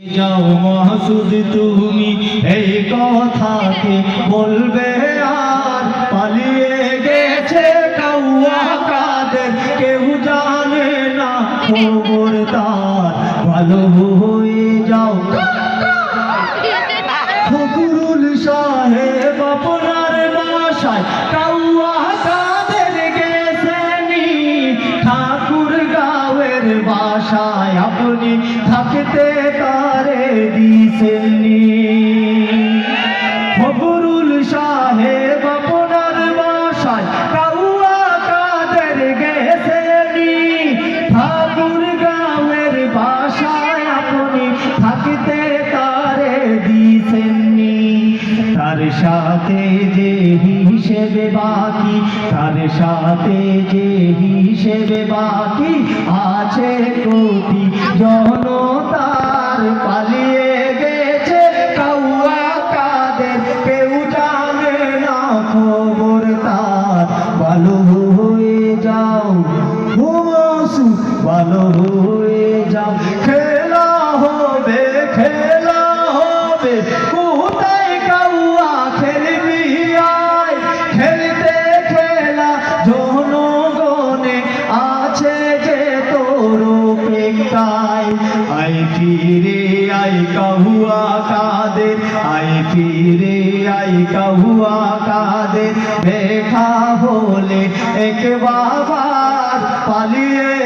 যাও মাসুদ তুমি এই কথাকে বলবে আর পালিয়ে গেছে কাউয়া কাদের কেউ জানে না খবর তার ভালো হয়ে যাও ফখরুল সাহেব আপনার বাসায় কাউয়া কাদের গেছেনি ঠাকুর গাঁয়ের বাসায় আপনি থাকতে তারে দিছেননি ফখরুল সাহেব আপনার বাসায় কাউয়া কাদের গেছেনি ঠাকুর গাঁয়ের বাসায় আপনি থাকতে তারে দিছেননি তার সাথে যে হিসেবে বাকি তার সাথে যে হিসেবে বাকি আছে কোটি জনতার পালিয়ে গেছে কাউয়া কাদের কেউ জানে না খবর তার ভালো হয়ে যাও ঘুমসু ভালো হয়ে যাও খেলা হবে কোথায় কাউয়া খেলবি আয় খেলতে খেলা জনগণে আছে যে তোর অপেক্ষায় আই ফিরে আই কাউয়া কাদের আই ফিরে আই কাউয়া কাদের দেখা হলে এক বাবার পালিয়ে